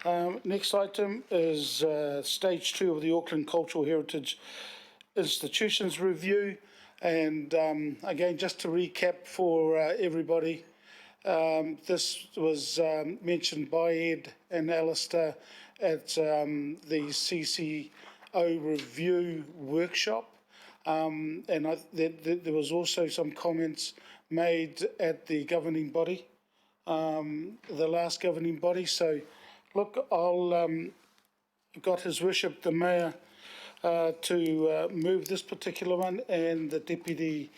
Next item is stage 2 of the Auckland Cultural Heritage Institutions Review. And again, just to recap for everybody, this was mentioned by Ed and Alistair at the CCO review workshop. And there was also some comments made at the governing body, the last governing body. So, look, I'll got His Worship the Mayor to move this particular one, and the Deputy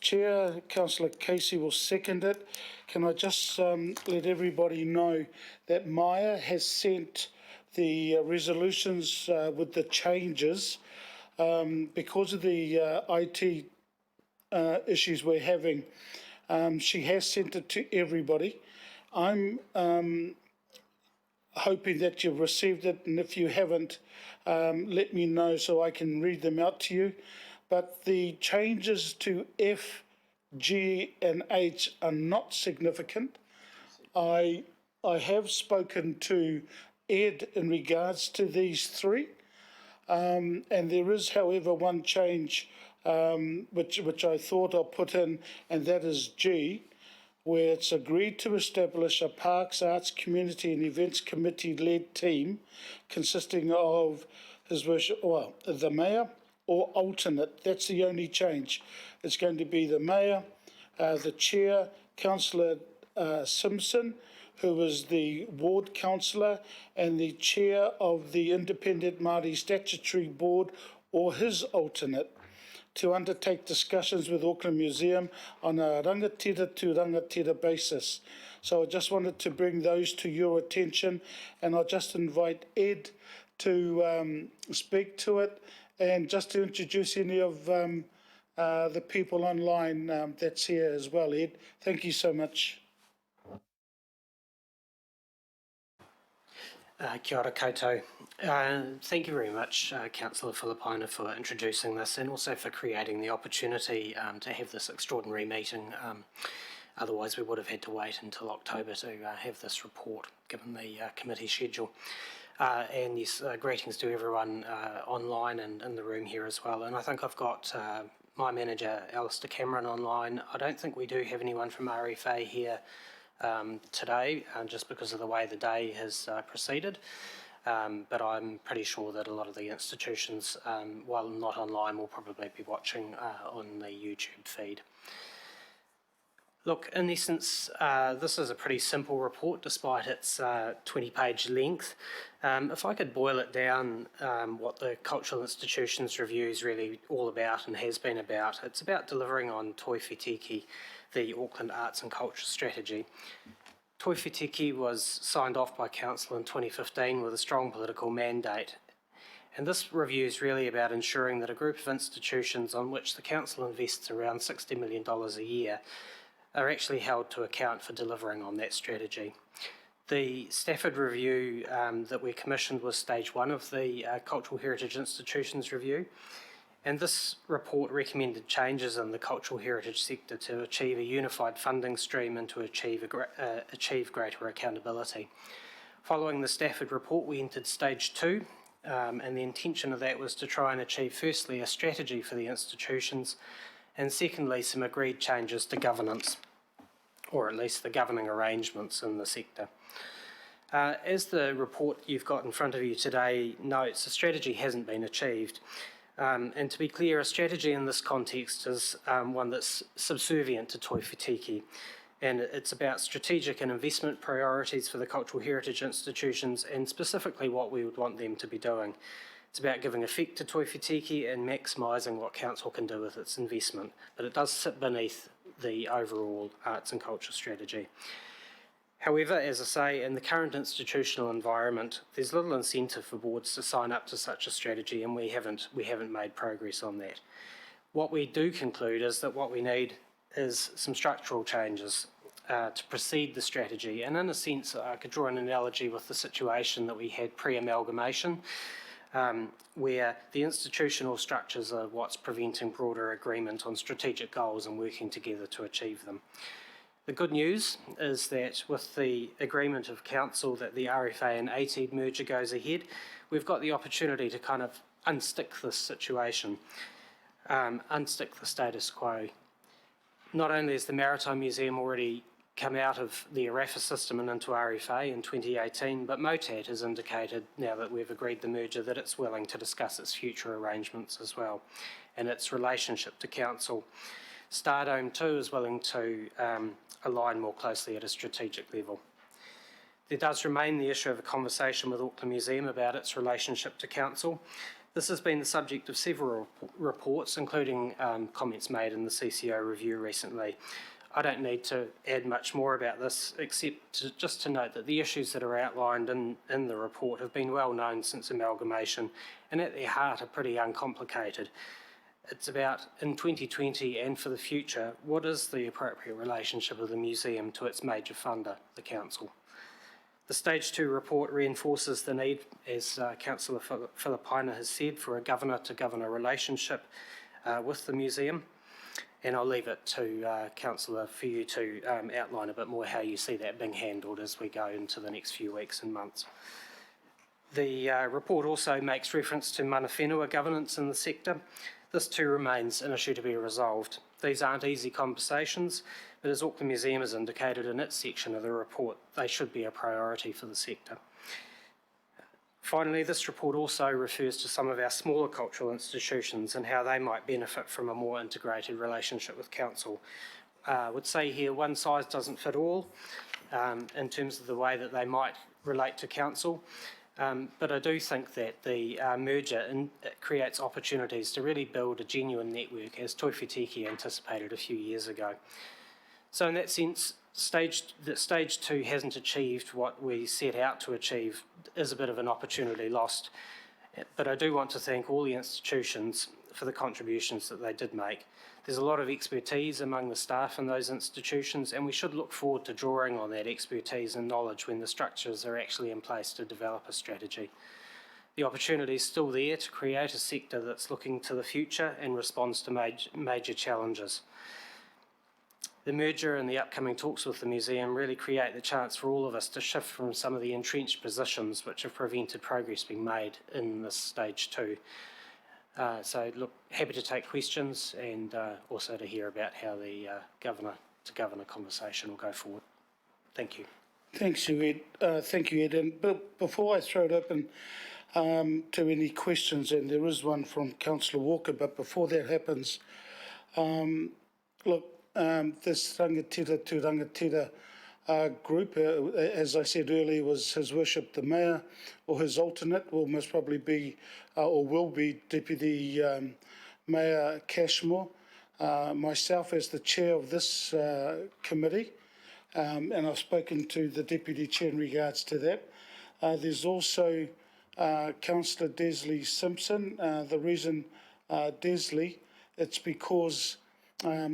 Chair, Councillor Casey, will second it. Can I just let everybody know that Maya has sent the resolutions with the changes because of the IT issues we're having. She has sent it to everybody. I'm hoping that you've received it, and if you haven't, let me know so I can read them out to you. But the changes to F, G and H are not significant. I have spoken to Ed in regards to these three, and there is, however, one change which I thought I'll put in, and that is G, where it's agreed to establish a Parks, Arts, Community and Events Committee-led team consisting of His Worship, well, the Mayor or alternate. That's the only change. It's going to be the Mayor, the Chair, Councillor Simpson, who is the Ward Councillor, and the Chair of the Independent Māori Statutory Board or his alternate, to undertake discussions with Auckland Museum on a rangatira to rangatira basis. So I just wanted to bring those to your attention, and I'll just invite Ed to speak to it, and just to introduce any of the people online that's here as well. Ed, thank you so much. Kia ora koutou. Thank you very much, Councillor Filipaina, for introducing this, and also for creating the opportunity to have this extraordinary meeting. Otherwise we would have had to wait until October to have this report, given the committee schedule. And yes, greetings to everyone online and in the room here as well. And I think I've got my manager, Alistair Cameron, online. I don't think we do have anyone from RFA here today, just because of the way the day has proceeded. But I'm pretty sure that a lot of the institutions, while not online, will probably be watching on the YouTube feed. Look, in essence, this is a pretty simple report despite its 20-page length. If I could boil it down, what the Cultural Institutions Review is really all about and has been about, it's about delivering on Toi Wheteke, the Auckland Arts and Culture Strategy. Toi Wheteke was signed off by Council in 2015 with a strong political mandate. And this review is really about ensuring that a group of institutions on which the Council invests around $60 million a year are actually held to account for delivering on that strategy. The Stafford review that we commissioned was stage 1 of the Cultural Heritage Institutions Review, and this report recommended changes in the cultural heritage sector to achieve a unified funding stream and to achieve greater accountability. Following the Stafford report, we entered stage 2, and the intention of that was to try and achieve firstly a strategy for the institutions, and secondly some agreed changes to governance, or at least the governing arrangements in the sector. As the report you've got in front of you today notes, the strategy hasn't been achieved. And to be clear, a strategy in this context is one that's subservient to Toi Wheteke, and it's about strategic and investment priorities for the cultural heritage institutions, and specifically what we would want them to be doing. It's about giving effect to Toi Wheteke and maximising what Council can do with its investment, but it does sit beneath the overall arts and culture strategy. However, as I say, in the current institutional environment, there's little incentive for boards to sign up to such a strategy, and we haven't made progress on that. What we do conclude is that what we need is some structural changes to precede the strategy, and in a sense I could draw an analogy with the situation that we had pre-amalgamation, where the institutional structures are what's preventing broader agreement on strategic goals and working together to achieve them. The good news is that with the agreement of council that the RFA and ATED merger goes ahead, we've got the opportunity to kind of unstick this situation, unstick the status quo. Not only has the Maritime Museum already come out of the ARAFA system and into RFA in 2018, but MOTAT has indicated, now that we've agreed the merger, that it's willing to discuss its future arrangements as well and its relationship to council. Stardome too is willing to align more closely at a strategic level. There does remain the issue of a conversation with Auckland Museum about its relationship to council. This has been the subject of several reports, including comments made in the CCO review recently. I don't need to add much more about this, except just to note that the issues that are outlined in the report have been well known since amalgamation, and at their heart are pretty uncomplicated. It's about, in 2020 and for the future, what is the appropriate relationship of the museum to its major funder, the council? The Stage 2 report reinforces the need, as Councillor Filipaina has said, for a governor-to-governor relationship with the museum. And I'll leave it to Councillor for you to outline a bit more how you see that being handled as we go into the next few weeks and months. The report also makes reference to mana whenua governance in the sector. This too remains an issue to be resolved. These aren't easy conversations, but as Auckland Museum has indicated in its section of the report, they should be a priority for the sector. Finally, this report also refers to some of our smaller cultural institutions and how they might benefit from a more integrated relationship with council. I would say here one size doesn't fit all in terms of the way that they might relate to council. But I do think that the merger creates opportunities to really build a genuine network, as Toi Wheteke anticipated a few years ago. So in that sense, Stage 2 hasn't achieved what we set out to achieve, is a bit of an opportunity lost. But I do want to thank all the institutions for the contributions that they did make. There's a lot of expertise among the staff in those institutions, and we should look forward to drawing on that expertise and knowledge when the structures are actually in place to develop a strategy. The opportunity is still there to create a sector that's looking to the future and responds to major challenges. The merger and the upcoming talks with the museum really create the chance for all of us to shift from some of the entrenched positions which have prevented progress being made in this Stage 2. So look, happy to take questions and also to hear about how the governor-to-governor conversation will go forward. Thank you. Thanks, Ed. Thank you, Ed. And before I throw it open to any questions, and there is one from Councillor Walker, but before that happens, this Rangatira to Rangatira group, as I said earlier, was His Worship the Mayor, or his alternate will most probably be, or will be Deputy Mayor Cashmore, myself as the chair of this committee, and I've spoken to the Deputy Chair in regards to that. There's also Councillor Desley Simpson. The reason Desley, it's because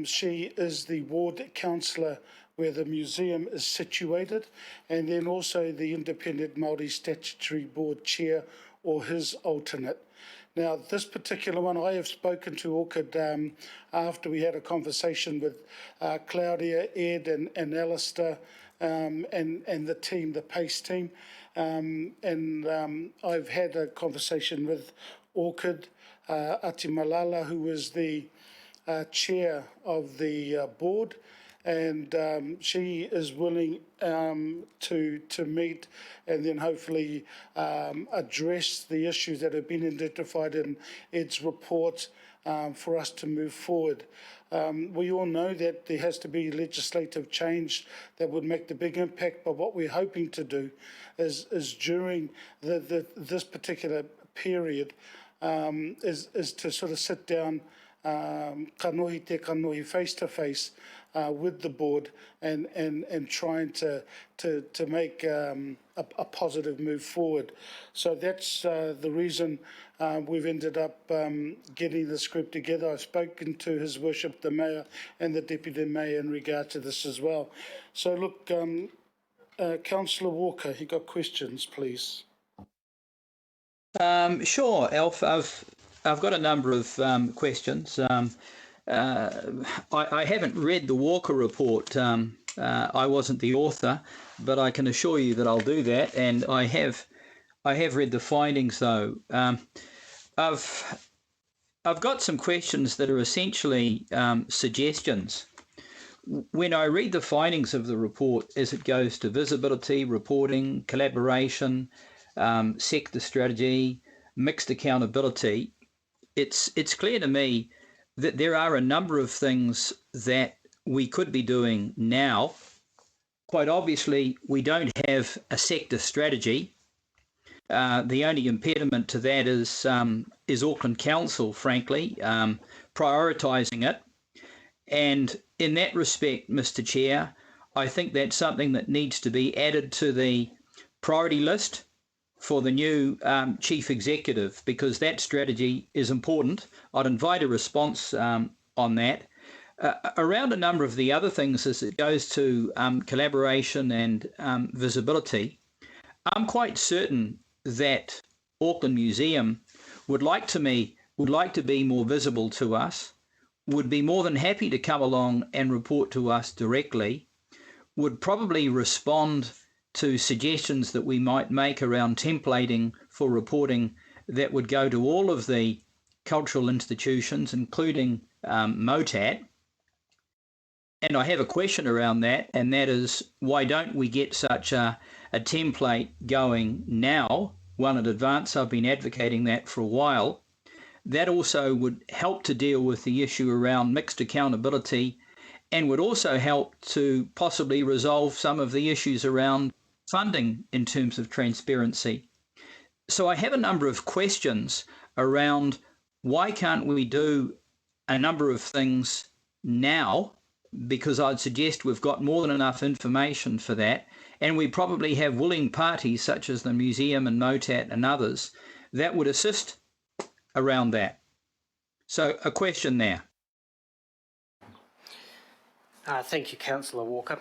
she is the ward councillor where the museum is situated, and then also the Independent Māori Statutory Board Chair or his alternate. Now, this particular one, I have spoken to Orchid after we had a conversation with Claudia, Ed and Alistair and the team, the PACE team, and I've had a conversation with Orchid, Ati Malala, who is the chair of the board, and she is willing to meet and then hopefully address the issues that have been identified in Ed's report for us to move forward. We all know that there has to be legislative change that would make the big impact, but what we're hoping to do is during this particular period is to sort of sit down kanohi te kanohi face to face with the board and trying to make a positive move forward. So that's the reason we've ended up getting this group together. I've spoken to His Worship the Mayor and the Deputy Mayor in regard to this as well. So look, Councillor Walker, you got questions, please? Sure, Alf. I've got a number of questions. I haven't read the Walker report, I wasn't the author, but I can assure you that I'll do that. And I have read the findings, though. I've got some questions that are essentially suggestions. When I read the findings of the report as it goes to visibility, reporting, collaboration, sector strategy, mixed accountability, it's clear to me that there are a number of things that we could be doing now. Quite obviously, we don't have a sector strategy. The only impediment to that is Auckland Council, frankly, prioritising it. And in that respect, Mr. Chair, I think that's something that needs to be added to the priority list for the new chief executive, because that strategy is important. I'd invite a response on that. Around a number of the other things as it goes to collaboration and visibility, I'm quite certain that Auckland Museum would like to be more visible to us, would be more than happy to come along and report to us directly, would probably respond to suggestions that we might make around templating for reporting that would go to all of the cultural institutions, including MOTAT. And I have a question around that, and that is, why don't we get such a template going now, one in advance? I've been advocating that for a while. That also would help to deal with the issue around mixed accountability, and would also help to possibly resolve some of the issues around funding in terms of transparency. So I have a number of questions around why can't we do a number of things now, because I'd suggest we've got more than enough information for that, and we probably have willing parties such as the museum and MOTAT and others that would assist around that. So a question there. Thank you, Councillor Walker.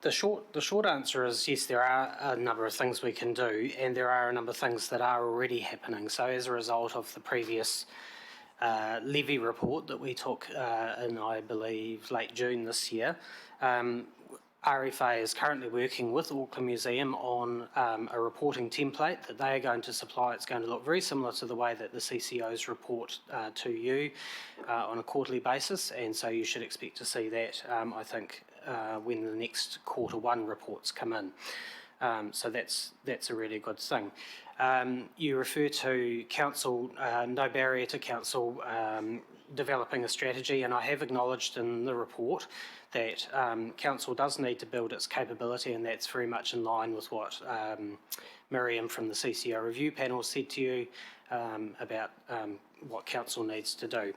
The short answer is yes, there are a number of things we can do, and there are a number of things that are already happening. So as a result of the previous levy report that we took in, I believe, late June this year, RFA is currently working with Auckland Museum on a reporting template that they are going to supply. It's going to look very similar to the way that the CCOs report to you on a quarterly basis, and so you should expect to see that, I think, when the next Q1 reports come in. So that's a really good thing. You refer to council, no barrier to council developing a strategy, and I have acknowledged in the report that council does need to build its capability, and that's very much in line with what Miriam from the CCO review panel said to you about what council needs to do.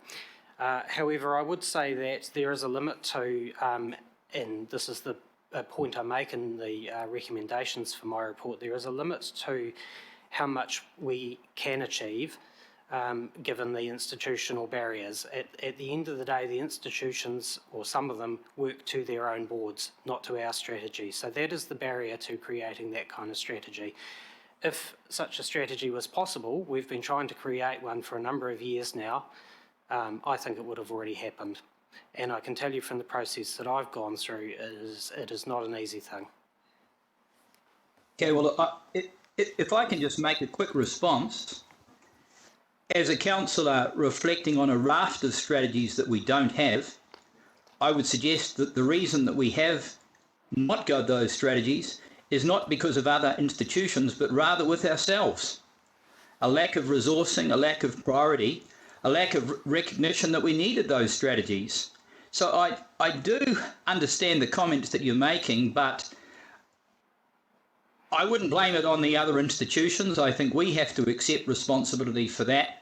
However, I would say that there is a limit to, and this is the point I make in the recommendations for my report, there is a limit to how much we can achieve given the institutional barriers. At the end of the day, the institutions, or some of them, work to their own boards, not to our strategy. So that is the barrier to creating that kind of strategy. If such a strategy was possible, we've been trying to create one for a number of years now, I think it would have already happened. And I can tell you from the process that I've gone through, it is not an easy thing. Okay, well, if I can just make a quick response. As a councillor reflecting on a raft of strategies that we don't have, I would suggest that the reason that we have not got those strategies is not because of other institutions, but rather with ourselves. A lack of resourcing, a lack of priority, a lack of recognition that we needed those strategies. So I do understand the comments that you're making, but I wouldn't blame it on the other institutions. I think we have to accept responsibility for that.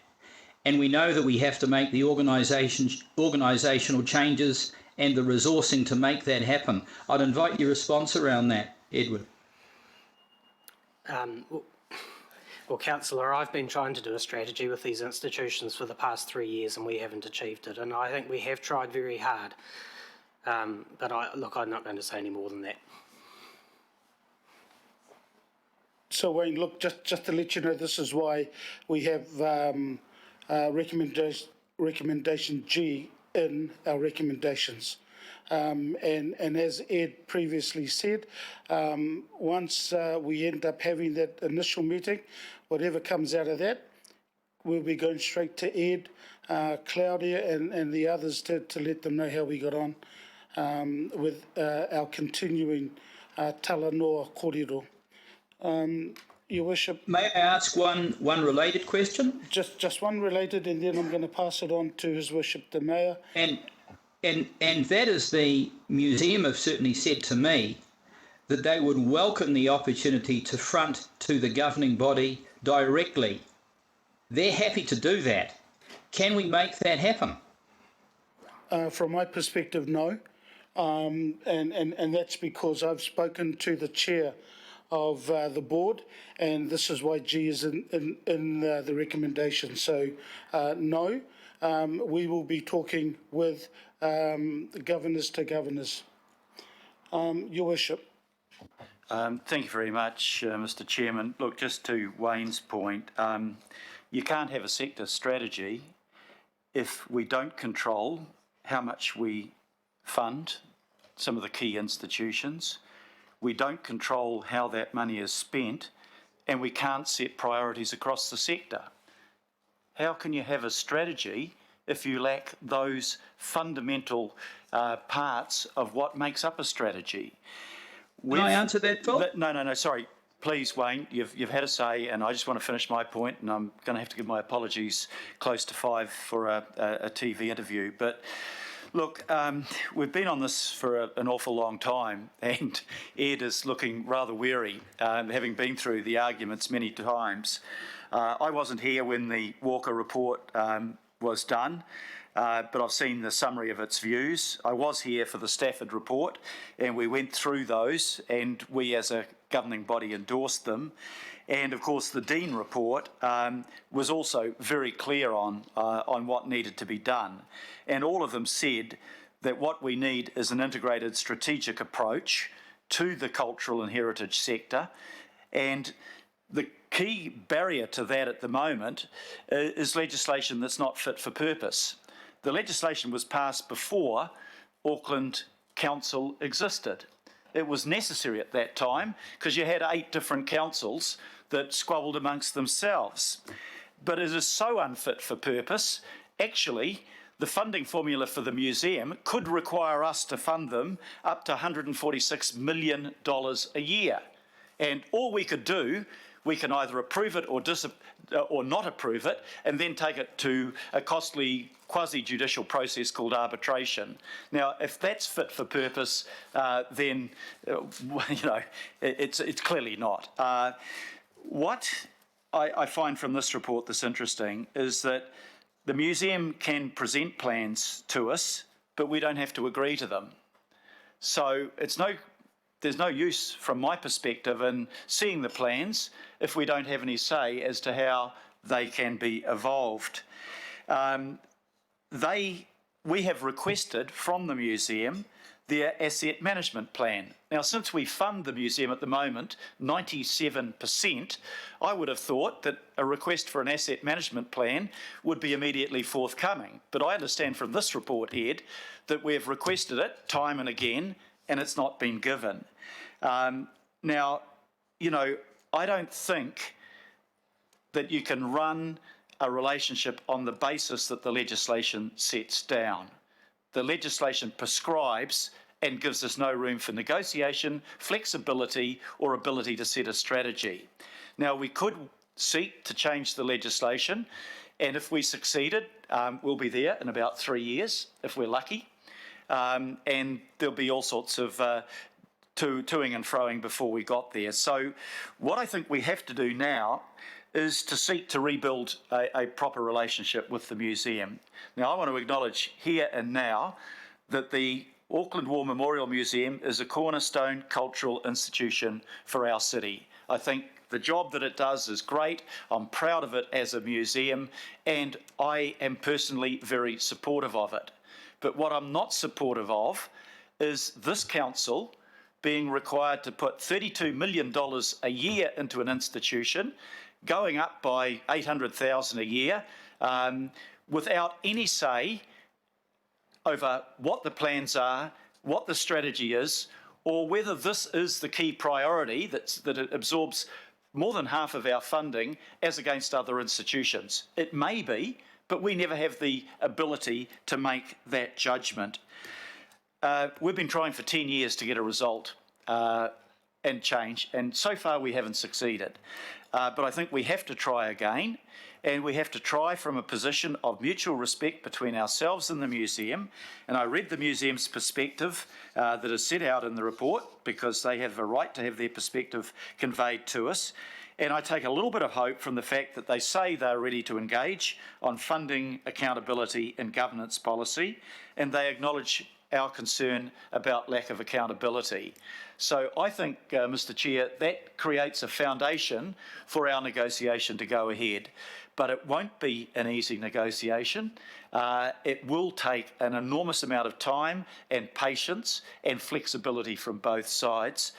And we know that we have to make the organisational changes and the resourcing to make that happen. I'd invite your response around that, Edward. Well, Councillor, I've been trying to do a strategy with these institutions for the past 3 years, and we haven't achieved it. And I think we have tried very hard. But I'm not going to say any more than that. So Wayne, look, just to let you know, this is why we have recommendation G in our recommendations. And as Ed previously said, once we end up having that initial meeting, whatever comes out of that, we'll be going straight to Ed, Claudia and the others to let them know how we got on with our continuing Talanoa kōrero. Your Worship, May I ask one related question? just one related, and then I'm going to pass it on to His Worship the Mayor. And that is, the museum have certainly said to me that they would welcome the opportunity to front to the governing body directly. They're happy to do that. Can we make that happen? From my perspective, no. And that's because I've spoken to the chair of the board, and this is why G is in the recommendation. So, no, we will be talking with governors to governors. Your Worship. Thank you very much, Mr. Chairman. Look, just to Wayne's point, you can't have a sector strategy if we don't control how much we fund some of the key institutions, we don't control how that money is spent, and we can't set priorities across the sector. How can you have a strategy if you lack those fundamental parts of what makes up a strategy? Can I answer that, Phil? No, sorry. Please, Wayne, you've had a say, and I just want to finish my point, and I'm going to have to give my apologies close to 5 for a TV interview. But look, we've been on this for an awful long time, and Ed is looking rather weary, having been through the arguments many times. I wasn't here when the Walker report was done, but I've seen the summary of its views. I was here for the Stafford report, and we went through those, and we as a governing body endorsed them. And of course the Dean report was also very clear on what needed to be done. And all of them said that what we need is an integrated strategic approach to the cultural and heritage sector. And the key barrier to that at the moment is legislation that's not fit for purpose. The legislation was passed before Auckland Council existed. It was necessary at that time because you had 8 different councils that squabbled amongst themselves. But it is so unfit for purpose, actually, the funding formula for the museum could require us to fund them up to $146 million a year. And all we could do, we can either approve it or not approve it, and then take it to a costly quasi-judicial process called arbitration. Now, if that's fit for purpose, then it's clearly not. What I find from this report that's interesting is that the museum can present plans to us, but we don't have to agree to them. So there's no use from my perspective in seeing the plans if we don't have any say as to how they can be evolved. We have requested from the museum their asset management plan. Now, since we fund the museum at the moment 97%, I would have thought that a request for an asset management plan would be immediately forthcoming. But I understand from this report, Ed, that we have requested it time and again, and it's not been given. Now, I don't think that you can run a relationship on the basis that the legislation sets down. The legislation prescribes and gives us no room for negotiation, flexibility, or ability to set a strategy. Now, we could seek to change the legislation, and if we succeeded, we'll be there in about 3 years, if we're lucky. And there'll be all sorts of toing and froing before we got there. So what I think we have to do now is to seek to rebuild a proper relationship with the museum. Now, I want to acknowledge here and now that the Auckland War Memorial Museum is a cornerstone cultural institution for our city. I think the job that it does is great. I'm proud of it as a museum, and I am personally very supportive of it. But what I'm not supportive of is this council being required to put $32 million a year into an institution, going up by $800,000 a year, without any say over what the plans are, what the strategy is, or whether this is the key priority that it absorbs more than half of our funding as against other institutions. It may be, but we never have the ability to make that judgment. We've been trying for 10 years to get a result and change, and so far we haven't succeeded. But I think we have to try again, and we have to try from a position of mutual respect between ourselves and the museum. And I read the museum's perspective that is set out in the report, because they have a right to have their perspective conveyed to us. And I take a little bit of hope from the fact that they say they're ready to engage on funding, accountability and governance policy, and they acknowledge our concern about lack of accountability. So I think, Mr Chair, that creates a foundation for our negotiation to go ahead. But it won't be an easy negotiation. It will take an enormous amount of time and patience and flexibility from both sides.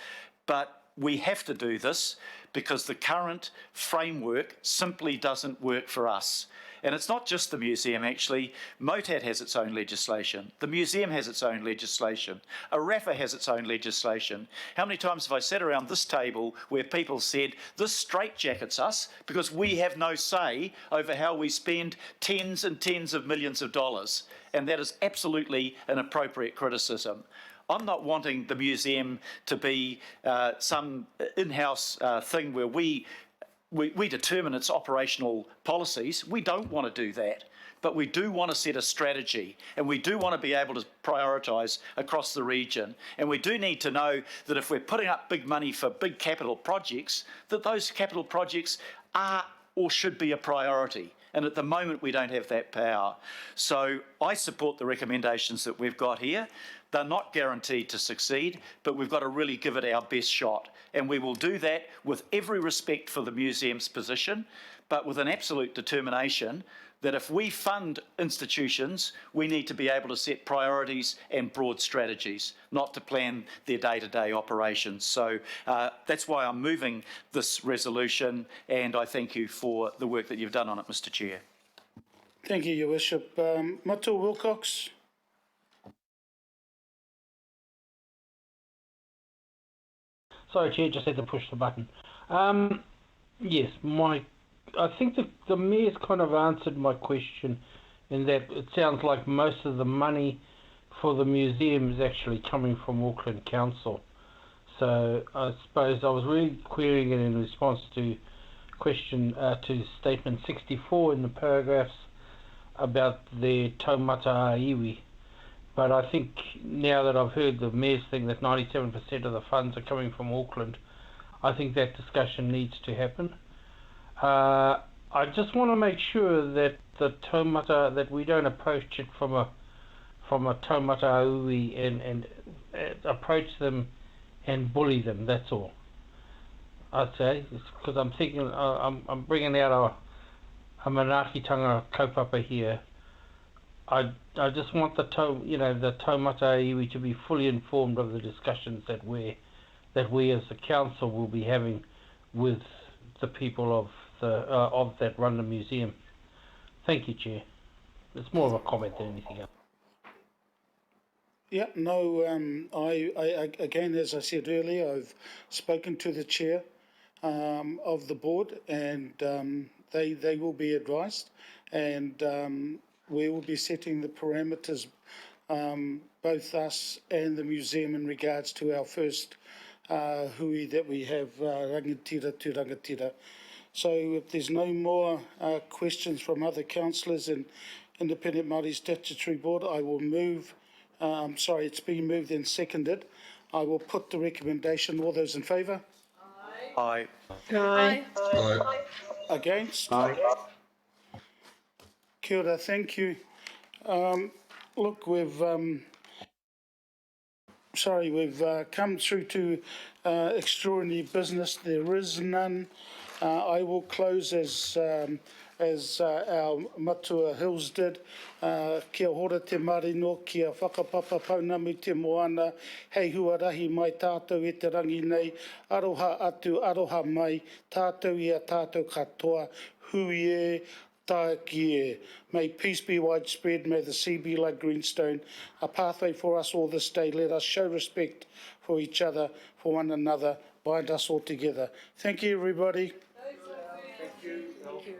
But we have to do this because the current framework simply doesn't work for us. And it's not just the museum, actually. MOTAT has its own legislation. The museum has its own legislation. ARAFA has its own legislation. How many times have I sat around this table where people said, this straitjackets us because we have no say over how we spend tens and tens of millions of dollars? And that is absolutely an appropriate criticism. I'm not wanting the museum to be some in-house thing where we determine its operational policies. We don't want to do that, but we do want to set a strategy, and we do want to be able to prioritise across the region. And we do need to know that if we're putting up big money for big capital projects, that those capital projects are or should be a priority. And at the moment, we don't have that power. So I support the recommendations that we've got here. They're not guaranteed to succeed, but we've got to really give it our best shot. And we will do that with every respect for the museum's position, but with an absolute determination that if we fund institutions, we need to be able to set priorities and broad strategies, not to plan their day-to-day operations. So that's why I'm moving this resolution, and I thank you for the work that you've done on it, Mr Chair. Thank you, Your Worship. Matua Wilcox. Sorry, Chair, just had to push the button. Yes, I think the Mayor's kind of answered my question in that it sounds like most of the money for the museum is actually coming from Auckland Council. So I suppose I was really querying it in response to to statement 64 in the paragraphs about the taumata iwi. But I think now that I've heard the Mayor's thing that 97% of the funds are coming from Auckland, I think that discussion needs to happen. I just want to make sure that the taumata, that we don't approach it from a taumata iwi and approach them and bully them. That's all. I'd say, because I'm thinking I'm bringing out a manaakitanga kaupapa here. I just want the taumata iwi to be fully informed of the discussions that we as the council will be having with the people of that run the museum. Thank you, Chair. It's more of a comment than anything else. Yeah, no, I again, as I said earlier, I've spoken to the chair of the board, and they will be advised, and we will be setting the parameters, both us and the museum, in regards to our first hui that we have, rangatira to rangatira. So if there's no more questions from other councillors and Independent Māori Statutory Board, I will move, it's been moved and seconded. I will put the recommendation. All those in favour? Aye. Aye. Aye. Against? Aye. Kia ora, thank you. Look, we've come through to extraordinary business. There is none. I will close as our Matua Hills did. Kia hora te marino, kia whakapapa paunamu te moana, hei huarahi mai tātou e te rangi nei, aroha atu, aroha mai, tātou ia tātou katoa, hui e, Takia. May peace be widespread. May the sea be like greenstone, a pathway for us all this day. Let us show respect for each other, for one another. Bind us all together. Thank you, everybody. Thank you.